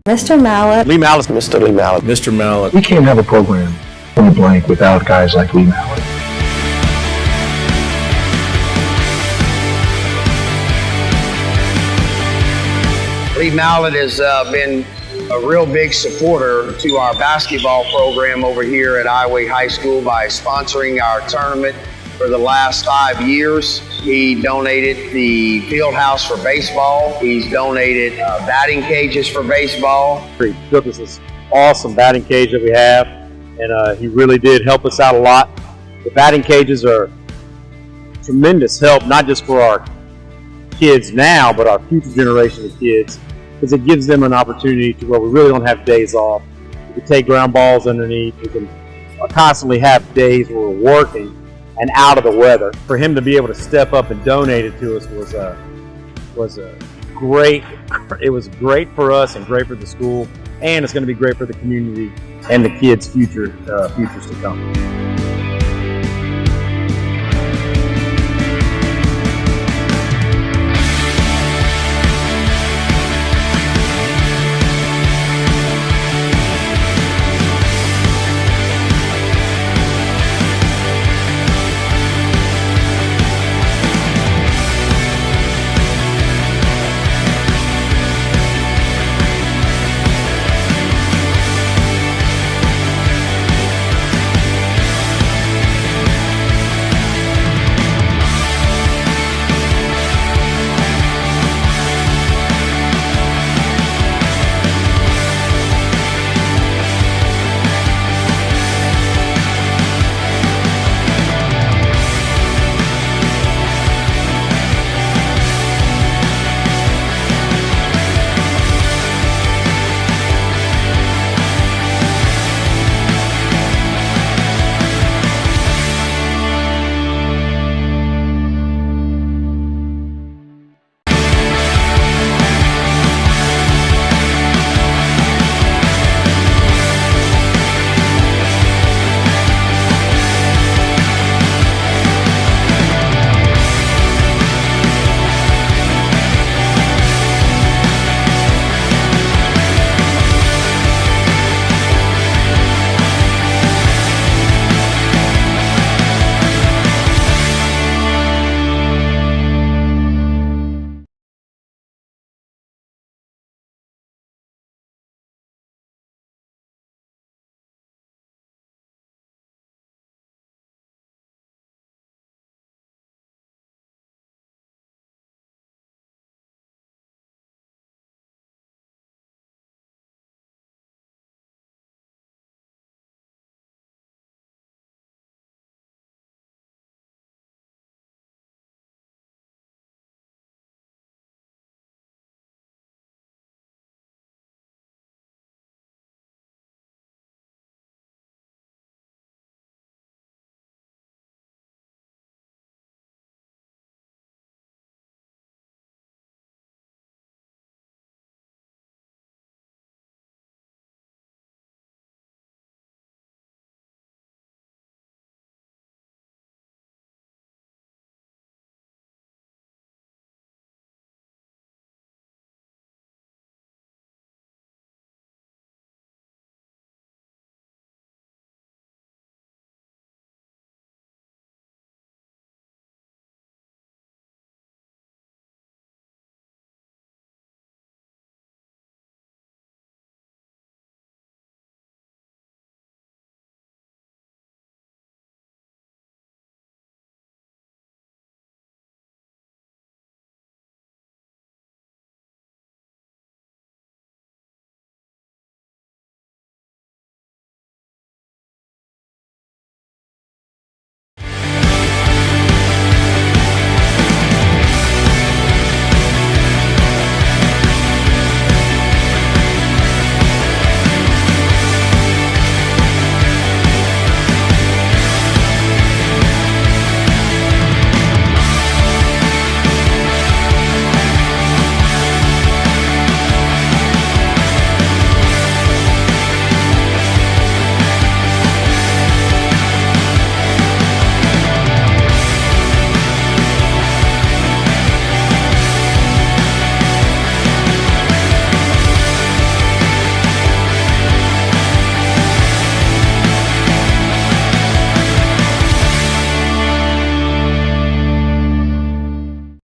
Mr. Mallett. Lee Mallett. Mr. Lee Mallett. Mr. Mallett. We can't have a program point blank without guys like Lee Mallett. Lee Mallett has been a real big supporter to our basketball program over here at Iowa High School by sponsoring our tournament for the last 5 years. He donated the field house for baseball. He's donated batting cages for baseball. He built us this awesome batting cage that we have, and he really did help us out a lot. The batting cages are tremendous help, not just for our kids now, but our future generation of kids, because it gives them an opportunity to where we really don't have days off. We can take ground balls underneath. We can constantly have days where we're working and out of the weather. For him to be able to step up and donate it to us was great. It was great for us and great for the school, and it's going to be great for the community and the kids' futures to come.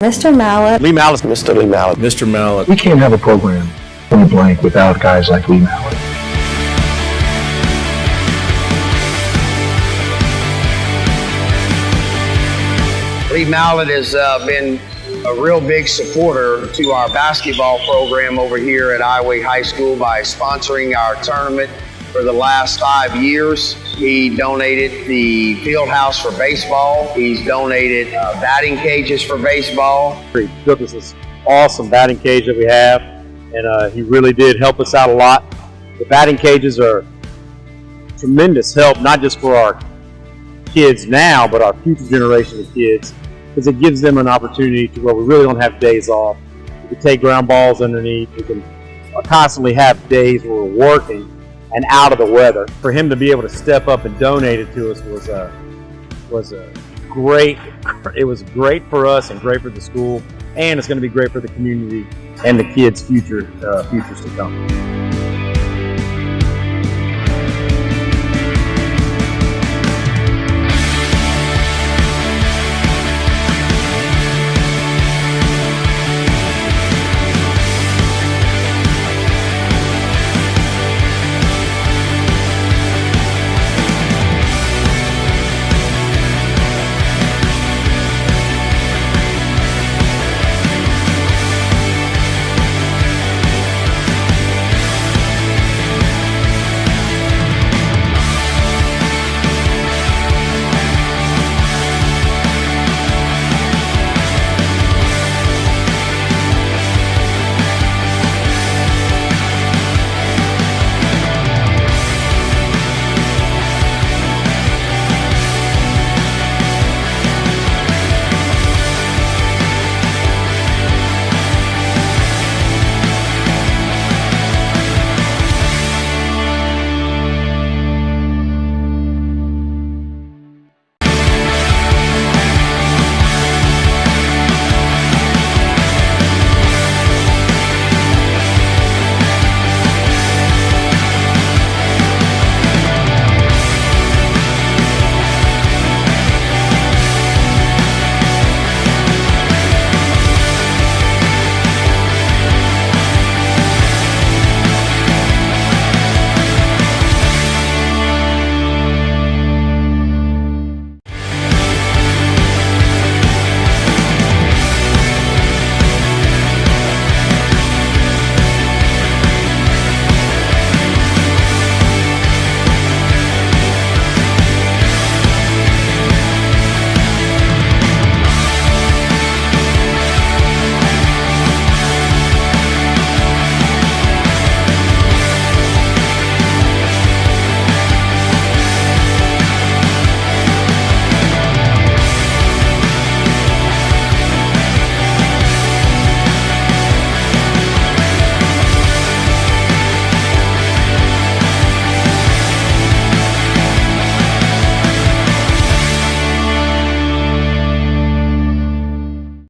Mr. Mallett. Lee Mallett. Mr. Lee Mallett. Mr. Mallett. We can't have a program point blank without guys like Lee Mallett. Lee Mallett has been a real big supporter to our basketball program over here at Iowa High School by sponsoring our tournament for the last 5 years. He donated the field house for baseball. He's donated batting cages for baseball. He built us this awesome batting cage that we have, and he really did help us out a lot. The batting cages are tremendous help, not just for our kids now, but our future generation of kids, because it gives them an opportunity to where we really don't have days off. We can take ground balls underneath. We can constantly have days where we're working and out of the weather. For him to be able to step up and donate it to us was great. It was great for us and great for the school, and it's going to be great for the community and the kids' futures to come.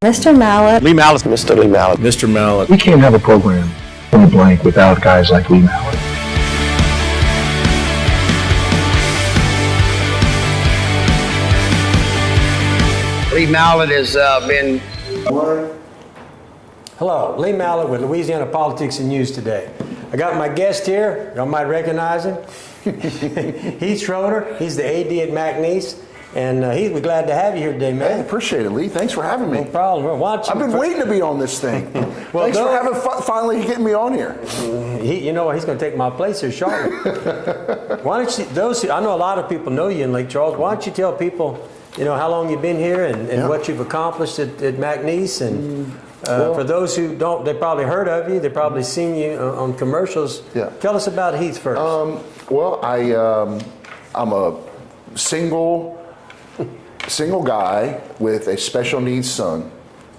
Mr. Mallett. Lee Mallett. Mr. Lee Mallett. Mr. Mallett. We can't have a program point blank without guys like Lee Mallett. Lee Mallett has been Hello, Lee Mallett with Louisiana Politics and News Today. I got my guest here. Y'all might recognize him. Heath Schroeder. He's the AD at McNeese. And Heath, we're glad to have you here today, man. I appreciate it, Lee. Thanks for having me. No problem. Well, why don't you I've been waiting to be on this thing. Well, Thanks for finally getting me on here. You know what? He's going to take my place here shortly. Why don't you, I know a lot of people know you in Lake Charles. Why don't you tell people, how long you've been here and what you've accomplished at McNeese. And for those who don't, they probably heard of you. They've probably seen you on commercials. Yeah. Tell us about Heath first. I'm a single guy with a special needs son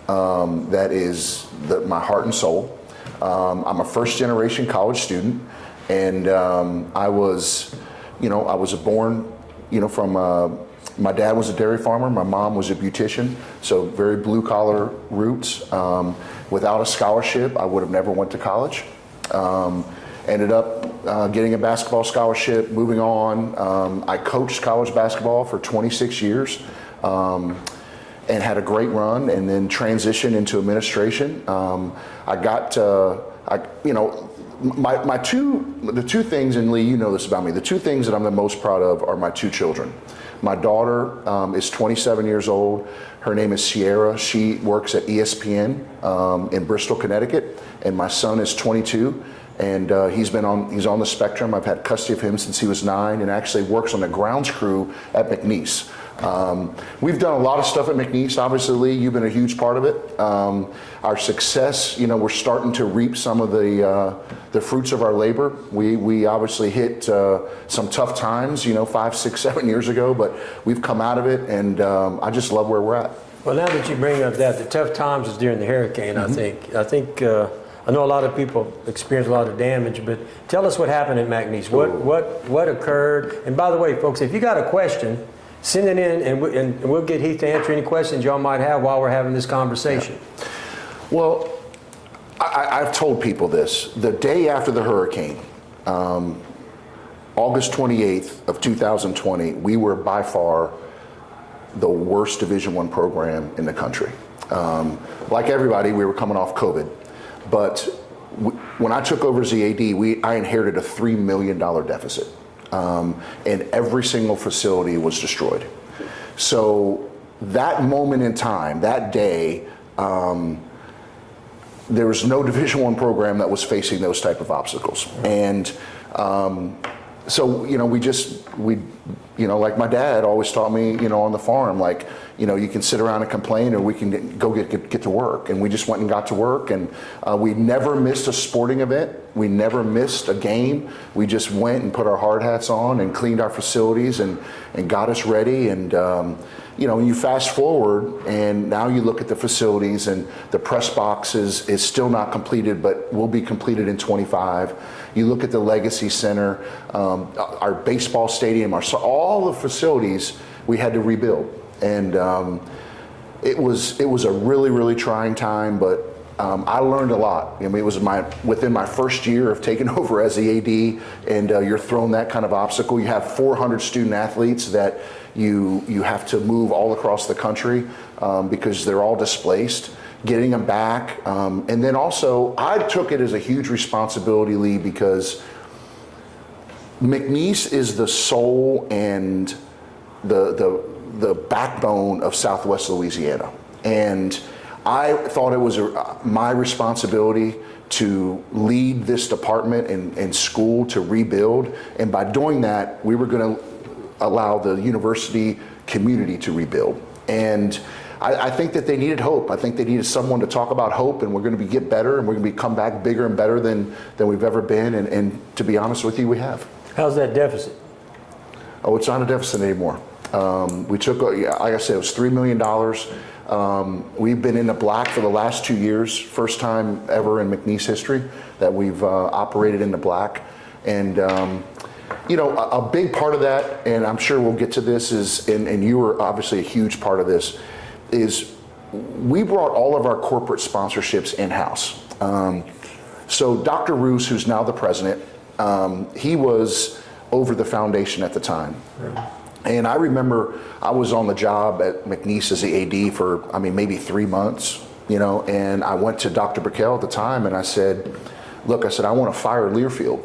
that is my heart and soul. I'm a first generation college student, and I was born, from my dad was a dairy farmer, my mom was a beautician, so very blue collar roots. Without a scholarship, I would have never went to college. Ended up getting a basketball scholarship, moving on. I coached college basketball for 26 years. and had a great run, and then transitioned into administration. I got, the two things, and Lee, you know this about me, the two things that I'm the most proud of are my two children. My daughter is 27 years old. Her name is Sierra. She works at ESPN in Bristol, Connecticut, and my son is 22. And he's on the spectrum. I've had custody of him since he was 9, and actually works on the grounds crew at McNeese. We've done a lot of stuff at McNeese. Obviously, Lee, you've been a huge part of it. Our success, we're starting to reap some of the fruits of our labor. We obviously hit some tough times, 5, 6, 7 years ago, but we've come out of it, and I just love where we're at. Well, now that you bring up that, the tough times is during the hurricane, I think. I know a lot of people experienced a lot of damage, but tell us what happened at McNeese. What occurred? And by the way, folks, if you got a question, send it in, and we'll get Heath to answer any questions y'all might have while we're having this conversation. Yeah. Well, I've told people this. The day after the hurricane, August 28th of 2020, we were by far the worst Division I program in the country. Like everybody, we were coming off COVID. But when I took over as the AD, I inherited a $3 million deficit, and every single facility was destroyed. So that moment in time, that day, there was no Division I program that was facing those type of obstacles. And so, like my dad always taught me, on the farm, like, you can sit around and complain, or we can go get to work. And we just went and got to work, and we never missed a sporting event. We never missed a game. We just went and put our hard hats on and cleaned our facilities and got us ready. And, you fast forward, and now you look at the facilities, and the press box is still not completed, but will be completed in 25. You look at the Legacy Center, our baseball stadium, all the facilities we had to rebuild. And it was a really, really trying time, but I learned a lot. I mean, it was within my first year of taking over as the AD, and you're thrown that kind of obstacle. You have 400 student athletes that you have to move all across the country because they're all displaced, getting them back. And then also, I took it as a huge responsibility, Lee, because McNeese is the soul and the backbone of Southwest Louisiana. And I thought it was my responsibility to lead this department and school to rebuild. And by doing that, we were going to allow the university community to rebuild. And I think that they needed hope. I think they needed someone to talk about hope, and we're going to get better, and we're going to come back bigger and better than we've ever been. And to be honest with you, we have. How's that deficit? Oh, it's not a deficit anymore. We took, like I said, it was $3 million. We've been in the black for the last 2 years. First time ever in McNeese history that we've operated in the black. And a big part of that, and I'm sure we'll get to this, is, and you were obviously a huge part of this, is we brought all of our corporate sponsorships in-house. So Dr. Roos, who's now the president, he was over the foundation at the time. And I remember I was on the job at McNeese as the AD for, maybe 3 months, and I went to Dr. Brickell at the time, and I said, look, I want to fire Learfield.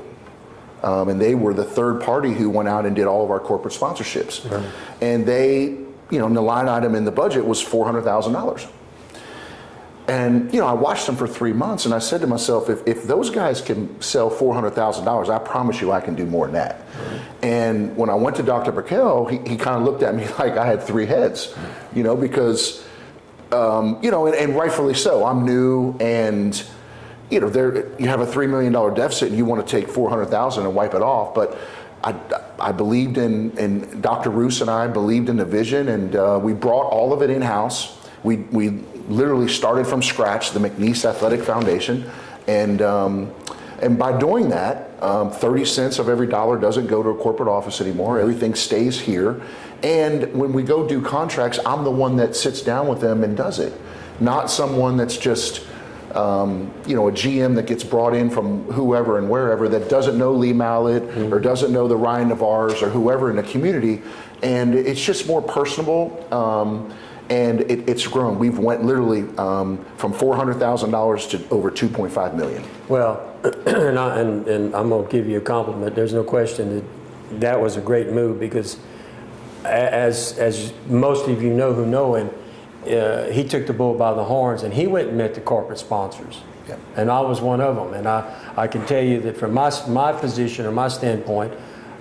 And they were the third party who went out and did all of our corporate sponsorships. Right. And they, the line item in the budget was $400,000. And, I watched them for 3 months, and I said to myself, if those guys can sell $400,000, I promise you I can do more than that. Right. And when I went to Dr. Brickell, he kind of looked at me like I had 3 heads, because, and rightfully so. I'm new, and, you have a $3 million deficit, and you want to take $400,000 and wipe it off. But I believed in Dr. Roos, and I believed in the vision, and we brought all of it in-house. We literally started from scratch, the McNeese Athletic Foundation, and by doing that, 30 cents of every dollar doesn't go to a corporate office anymore. Everything stays here. And when we go do contracts, I'm the one that sits down with them and does it, not someone that's just a GM that gets brought in from whoever and wherever that doesn't know Lee Mallett or doesn't know the Ryan Navars or whoever in the community. And it's just more personable. and it's grown. We've went literally from $400,000 to over $2.5 million. Well, and I'm going to give you a compliment. There's no question that was a great move, because as most of you know who know him, he took the bull by the horns, and he went and met the corporate sponsors. Yeah. And I was one of them. And I can tell you that from my position or my standpoint,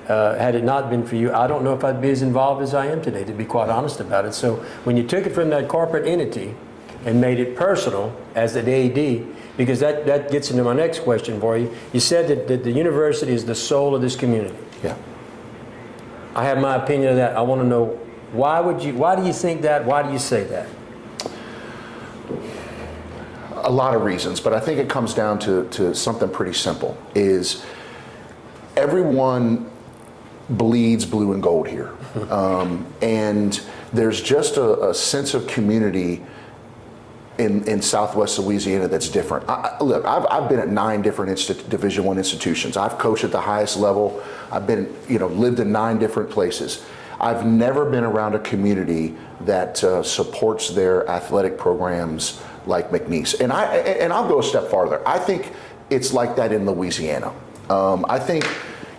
had it not been for you, I don't know if I'd be as involved as I am today, to be quite honest about it. So when you took it from that corporate entity and made it personal as an AD, because that gets into my next question for you. You said that the university is the soul of this community. Yeah. I have my opinion of that. I want to know, why do you think that? Why do you say that? A lot of reasons, but I think it comes down to something pretty simple, is everyone bleeds blue and gold here. And there's just a sense of community in Southwest Louisiana that's different. Look, I've been at 9 different Division I institutions. I've coached at the highest level. I've been, lived in 9 different places. I've never been around a community that supports their athletic programs like McNeese. And I'll go a step farther. I think it's like that in Louisiana. I think,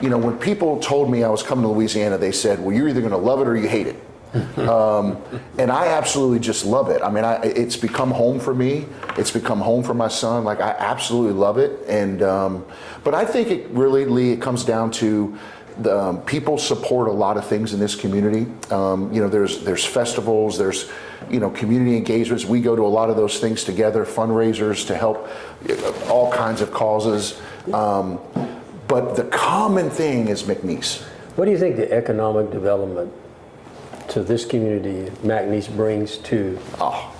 when people told me I was coming to Louisiana, they said, well, you're either going to love it or you hate it. And I absolutely just love it. I mean, it's become home for me. It's become home for my son. Like, I absolutely love it. And but I think it really, Lee, it comes down to the people support a lot of things in this community. There's festivals, there's community engagements. We go to a lot of those things together, fundraisers to help all kinds of causes. But the common thing is McNeese. What do you think the economic development to this community McNeese brings to? Well,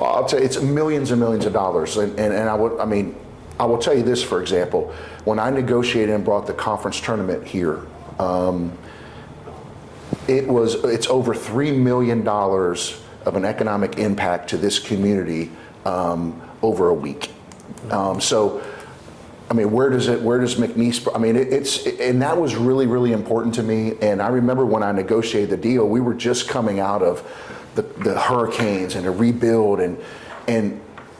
I'll tell you, it's millions and millions of dollars. And I will tell you this, for example, when I negotiated and brought the conference tournament here, it's over $3 million of an economic impact to this community over a week. So, where does McNeese? And that was really, really important to me. And I remember when I negotiated the deal, we were just coming out of the hurricanes and a rebuild, and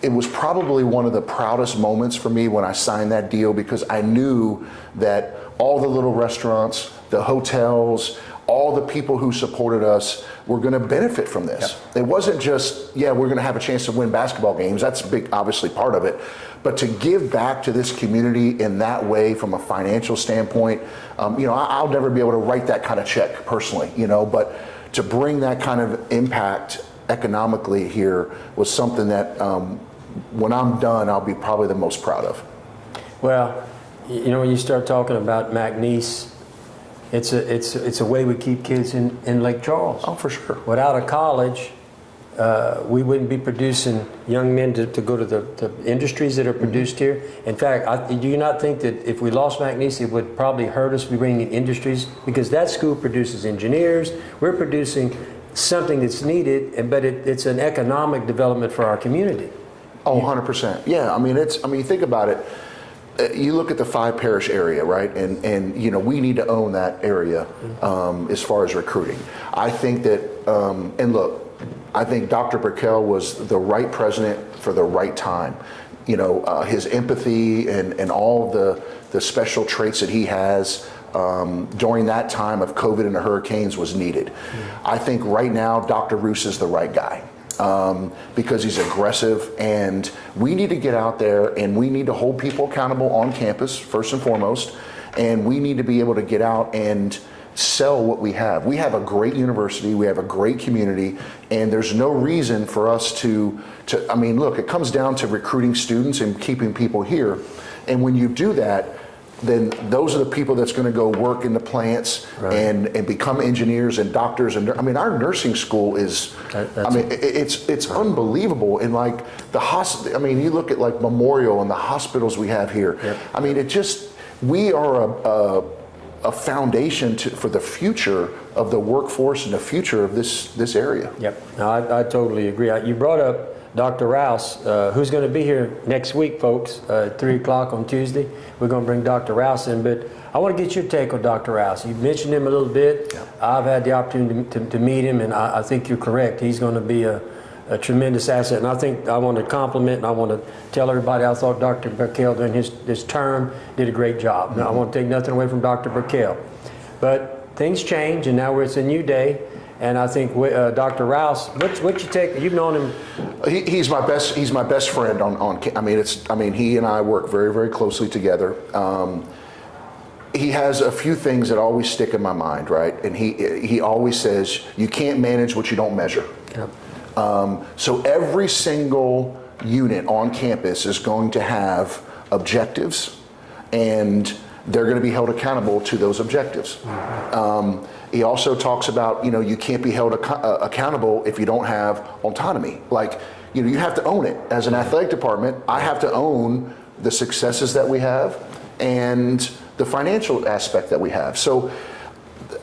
it was probably one of the proudest moments for me when I signed that deal, because I knew that all the little restaurants, the hotels, all the people who supported us were going to benefit from this. Yep. It wasn't just, we're going to have a chance to win basketball games. That's a big, obviously, part of it. But to give back to this community in that way from a financial standpoint, I'll never be able to write that kind of check personally, but to bring that kind of impact economically here was something that when I'm done, I'll be probably the most proud of. Well, when you start talking about McNeese, it's a way we keep kids in Lake Charles. Oh, for sure. Without a college, we wouldn't be producing young men to go to the industries that are produced here. In fact, do you not think that if we lost McNeese, it would probably hurt us bringing in industries? Because that school produces engineers. We're producing something that's needed, but it's an economic development for our community. Oh, 100%. Yeah, think about it. You look at the 5-parish area, right? And we need to own that area as far as recruiting. I think that, I think Dr. Burkell was the right president for the right time. His empathy and all the special traits that he has during that time of COVID and the hurricanes was needed. I think right now, Dr. Roos is the right guy. Because he's aggressive, and we need to get out there and we need to hold people accountable on campus first and foremost, and we need to be able to get out and sell what we have. We have a great university, we have a great community, and there's no reason for us to look, it comes down to recruiting students and keeping people here, and when you do that, then those are the people that's going to go work in the plants, right, and become engineers and doctors. And our nursing school is, it's unbelievable. And like the hospital, you look at like Memorial and the hospitals we have here. Yep. We are a foundation for the future of the workforce and the future of this area. Yep, no, I totally agree. You brought up Dr. Rouse, who's going to be here next week, folks, 3 o'clock on Tuesday. We're going to bring Dr. Rouse in, but I want to get your take on Dr. Rouse. You mentioned him a little bit. Yeah. I've had the opportunity to meet him, and I think you're correct. He's going to be a tremendous asset, and I think I want to compliment and I want to tell everybody I thought Dr. Burkell during his term did a great job. Mm-hmm. Now, I want to take nothing away from Dr. Burkell, but things change, and now it's a new day. And I think Dr. Rouse, what's your take? You've known him. He's my best. He's my best friend I mean, he and I work very, very closely together. He has a few things that always stick in my mind, right? And he always says, you can't manage what you don't measure. Yep. So every single unit on campus is going to have objectives, and they're going to be held accountable to those objectives. Mm-hmm. He also talks about, you can't be held accountable if you don't have autonomy. Like, you have to own it. As an athletic department, I have to own the successes that we have and the financial aspect that we have. So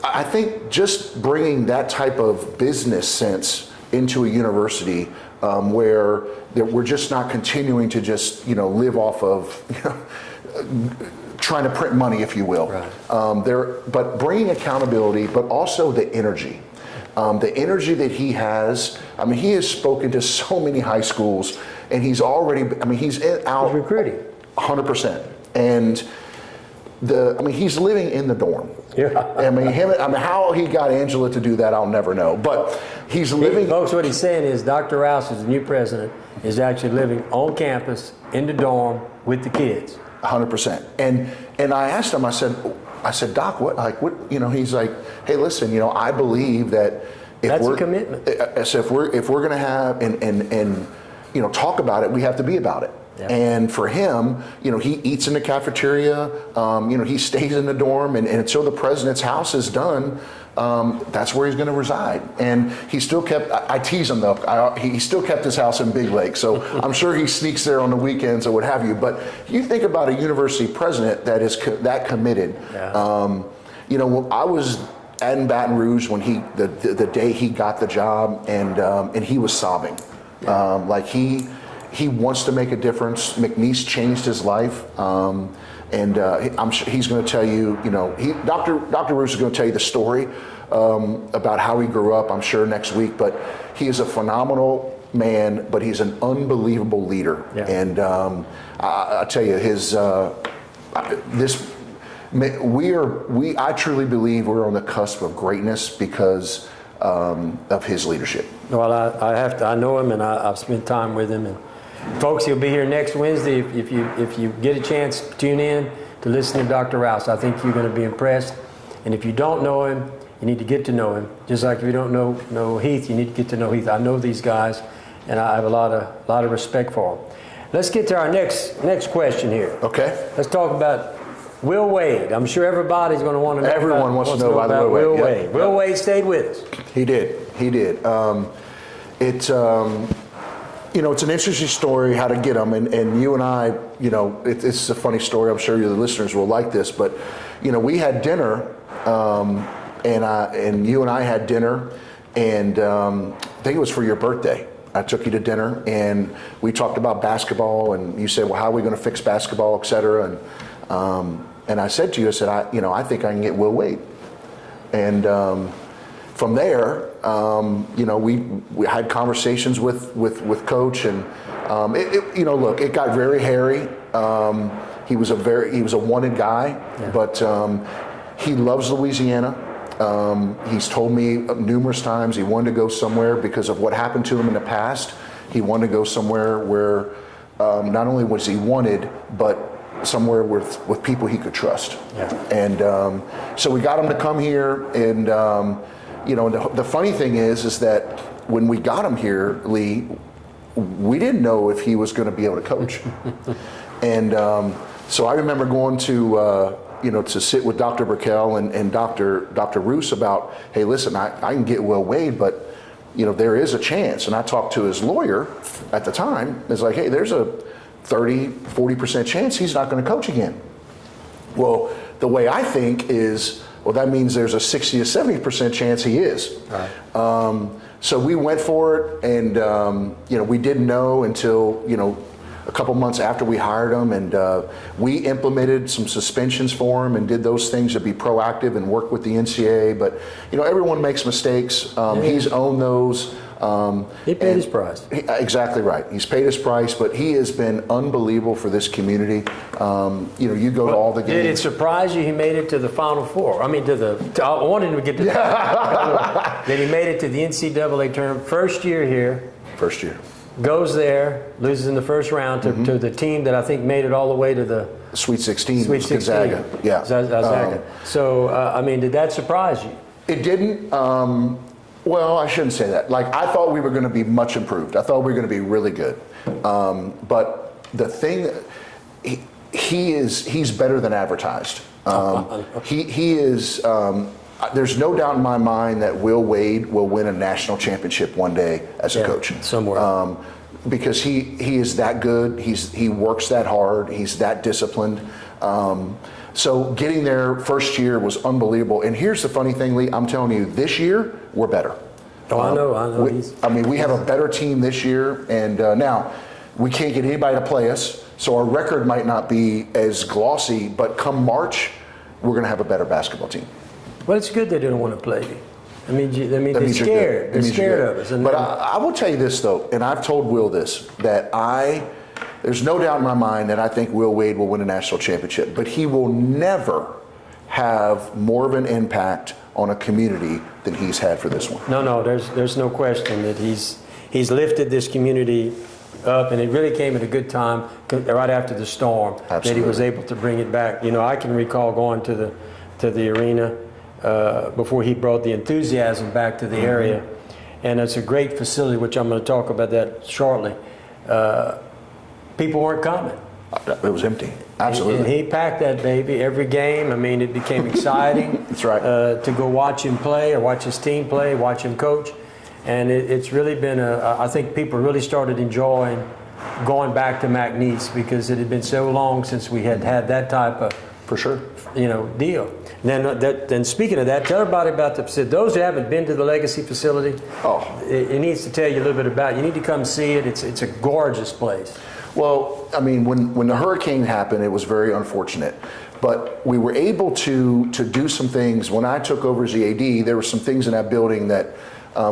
I think just bringing that type of business sense into a university where we're just not continuing to just, live off of, trying to print money, if you will. Right. But bringing accountability, but also the energy. The energy that he has, he has spoken to so many high schools, and he's already, he's out. He's recruiting. 100%. And he's living in the dorm. Yeah. How he got Angela to do that, I'll never know. But he's living. Folks, what he's saying is Dr. Rouse, is the new president, is actually living on campus in the dorm with the kids. 100%. And I asked him, I said, Doc, what, he's like, hey, listen, I believe that that's a commitment. So if we're going to have and talk about it, we have to be about it. Yeah. And for him, he eats in the cafeteria, he stays in the dorm, and until the president's house is done, that's where he's going to reside. And he still kept, I tease him though, he still kept his house in Big Lake, so I'm sure he sneaks there on the weekends or what have you. But you think about a university president that is that committed. Yeah. I was in Baton Rouge when the day he got the job, and he was sobbing. Yeah. He wants to make a difference. McNeese changed his life. And I'm sure he's going to tell you, Dr. Roos is going to tell you the story about how he grew up, I'm sure, next week. But he is a phenomenal man, but he's an unbelievable leader. Yeah. And I tell you, I truly believe we're on the cusp of greatness because of his leadership. Well, I know him, and I've spent time with him. And folks, he'll be here next Wednesday. If you get a chance, tune in to listen to Dr. Rouse. I think you're going to be impressed. And if you don't know him, you need to get to know him. Just like if you don't know Heath, you need to get to know Heath. I know these guys, and I have a lot of respect for them. Let's get to our next question here. Okay. Let's talk about Will Wade. I'm sure everybody's going to want to know. Everyone wants to know about Will Wade. Will Wade stayed with us. He did. It's an interesting story how to get him, and you and I, it's a funny story. I'm sure the listeners will like this, but we had dinner, and you and I had dinner, and I think it was for your birthday. I took you to dinner, and we talked about basketball, and you said, well, how are we going to fix basketball, et cetera, and I said to you, I think I can get Will Wade, and from there, we had conversations with Coach, and look, it got very hairy. He was a wanted guy, yeah. But he loves Louisiana. He's told me numerous times he wanted to go somewhere because of what happened to him in the past. He wanted to go somewhere where not only was he wanted, but somewhere with people he could trust. Yeah. And so we got him to come here, and the funny thing is that when we got him here, Lee, we didn't know if he was going to be able to coach. And so I remember going to sit with Dr. Burkell and Dr. Roos about, hey, listen, I can get Will Wade, but there is a chance. And I talked to his lawyer at the time. It's like, hey, there's a 30-40% chance he's not going to coach again. Well, the way I think is, well, that means there's a 60 to 70% chance he is. Right. So we went for it, and we didn't know until a couple months after we hired him, and we implemented some suspensions for him and did those things to be proactive and work with the NCAA. But everyone makes mistakes. He's owned those. He paid his price. Exactly right. He's paid his price, but he has been unbelievable for this community. You go to all the games. Did it surprise you he made it to the Final Four? I mean, I wanted him to get to the That he made it to the NCAA tournament. First year here. First year. Goes there, loses in the first round to the team that I think made it all the way to the Sweet 16. Sweet 16. Gonzaga. Yeah. Gonzaga. So, did that surprise you? It didn't. Well, I shouldn't say that. I thought we were going to be much improved. I thought we were going to be really good. But the thing, he's better than advertised. He is. There's no doubt in my mind that Will Wade will win a national championship one day as a coach. Somewhere. Because he is that good. He works that hard. He's that disciplined. So getting there first year was unbelievable. And here's the funny thing, Lee. I'm telling you, this year we're better. Oh, I know. We have a better team this year, and now we can't get anybody to play us. So our record might not be as glossy, but come March, we're going to have a better basketball team. Well, it's good they didn't want to play you. They're scared. They're scared of us. But I will tell you this, though, and I've told Will this, that there's no doubt in my mind that I think Will Wade will win a national championship, but he will never have more of an impact on a community than he's had for this one. No, there's no question that he's lifted this community up, and it really came at a good time right after the storm. Absolutely. That he was able to bring it back. I can recall going to the arena before he brought the enthusiasm back to the area, and it's a great facility, which I'm going to talk about that shortly. People weren't coming. It was empty. Absolutely. And he packed that baby every game. It became exciting. That's right. To go watch him play or watch his team play, watch him coach. And it's really been I think people really started enjoying going back to McNeese because it had been so long since we had that type of for sure deal. Then speaking of that, tell everybody about those who haven't been to the Legacy facility. It needs to tell you a little bit about it. You need to come see it. It's a gorgeous place. Well, when the hurricane happened, it was very unfortunate. But we were able to do some things. When I took over as the AD, there were some things in that building that I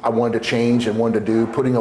wanted to change and wanted to do, putting a